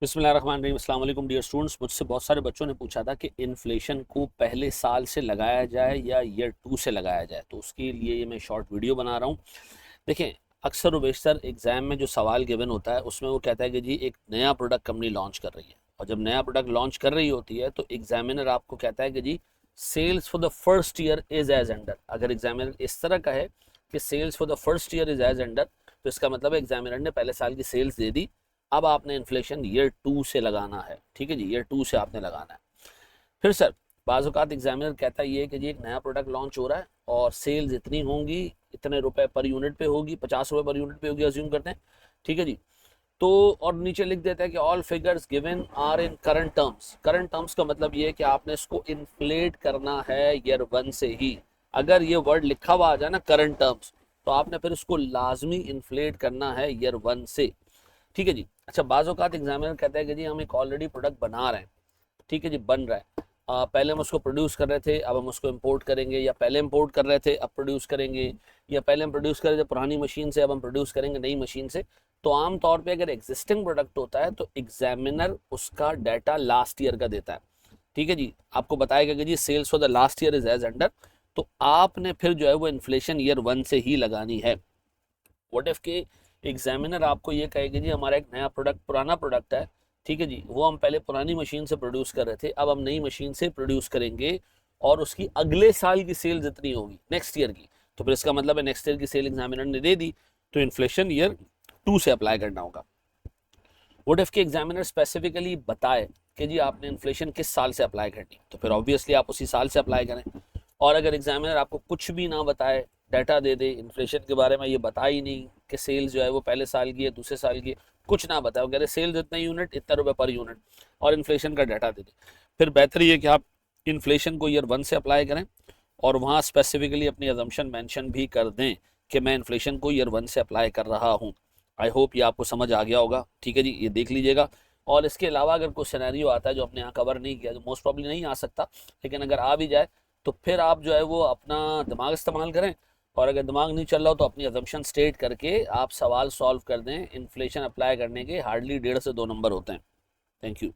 बिस्मिल्लाहिर्रहमानिर्रहीम। अस्सलाम वालेकुम डियर स्टूडेंट्स। मुझसे बहुत सारे बच्चों ने पूछा था कि इन्फ्लेशन को पहले साल से लगाया जाए या ईयर टू से लगाया जाए, तो उसके लिए ये मैं शॉर्ट वीडियो बना रहा हूँ। देखें, अक्सर व बेशतर एग्ज़ाम में जो सवाल गिवन होता है उसमें वो कहता है कि जी एक नया प्रोडक्ट कंपनी लॉन्च कर रही है, और जब नया प्रोडक्ट लॉन्च कर रही होती है तो एग्जामिनर आपको कहता है कि जी sales for the first year is as under. अगर एग्जामिनर इस तरह का है कि sales for the first year is as under, तो इसका मतलब है एग्जामिनर ने पहले साल की सेल्स दे दी, अब आपने इन्फ्लेशन ईयर टू से लगाना है। ठीक है जी, ईयर टू से आपने लगाना है। फिर सर, बाज़ औक़ात एग्जामिनर कहता है ये कि जी एक नया प्रोडक्ट लॉन्च हो रहा है और सेल्स इतनी होंगी, इतने रुपए पर यूनिट पे होगी, 50 रुपये पर यूनिट पे होगी, अज्यूम करते हैं। ठीक है जी। तो और नीचे लिख देता है कि all figures given are in current terms. Current terms का मतलब ये है कि आपने इसको इन्फ्लेट करना है ईयर वन से ही। अगर ये वर्ड लिखा हुआ आ जाए ना करंट टर्म्स, तो आपने फिर उसको लाजमी इन्फ्लेट करना है ईयर वन से। ठीक है जी। अच्छा, बाज़ औक़ात एग्जामिनर कहता है कि जी हम एक ऑलरेडी प्रोडक्ट बना रहे हैं। ठीक है जी, बन रहा है। पहले हम उसको प्रोड्यूस कर रहे थे, अब हम उसको इंपोर्ट करेंगे, या पहले इंपोर्ट कर रहे थे अब प्रोड्यूस करेंगे, या पहले हम प्रोड्यूस कर रहे थे पुरानी मशीन से, अब हम प्रोड्यूस करेंगे नई मशीन से। तो आम तौर पे अगर एग्जिस्टिंग प्रोडक्ट होता है तो एग्जामिनर उसका डाटा लास्ट ईयर का देता है। ठीक है जी, आपको बताएगा कि जी sales for the last year is as under, तो आपने फिर जो है वो इन्फ्लेशन ईयर वन से ही लगानी है। व्हाट इफ के एग्जामिनर आपको ये कहेगा जी हमारा एक नया प्रोडक्ट, पुराना प्रोडक्ट है, ठीक है जी, वो हम पहले पुरानी मशीन से प्रोड्यूस कर रहे थे, अब हम नई मशीन से प्रोड्यूस करेंगे, और उसकी अगले साल की सेल जितनी होगी नेक्स्ट ईयर की, तो फिर इसका मतलब है नेक्स्ट ईयर की सेल एग्जामिनर ने दे दी, तो इन्फ्लेशन ईयर टू से अप्लाई करना होगा। व्हाट इफ के एग्जामिनर स्पेसिफिकली बताए कि जी आपने इन्फ्लेशन किस साल से अप्लाई करनी, तो फिर ऑब्वियसली आप उसी साल से अप्लाई करें। और अगर एग्जामिनर आपको कुछ भी ना बताए, डाटा दे दे इन्फ्लेशन के बारे में, ये बता ही नहीं कि सेल्स जो है वो पहले साल की है दूसरे साल की है, कुछ ना बताए, कह रहे सेल्स इतना यूनिट इतना रुपए पर यूनिट, और इन्फ्लेशन का डाटा दे दे, फिर बेहतर ये कि आप इन्फ्लेशन को ईयर वन से अप्लाई करें, और वहाँ स्पेसिफिकली अपनी अजम्पशन मेंशन भी कर दें कि मैं इन्फ्लेशन को ईयर वन से अप्लाई कर रहा हूँ। आई होप ये आपको समझ आ गया होगा। ठीक है जी, ये देख लीजिएगा। और इसके अलावा अगर कोई सिनेरियो आता है जो आपने यहाँ कवर नहीं किया, जो मोस्ट प्रॉब्ली नहीं आ सकता, लेकिन अगर आ भी जाए तो फिर आप जो है वो अपना दिमाग इस्तेमाल करें, और अगर दिमाग नहीं चल रहा हो तो अपनी अजम्पशन स्टेट करके आप सवाल सॉल्व कर दें। इन्फ्लेशन अप्लाई करने के हार्डली 1.5 से 2 नंबर होते हैं। Thank you.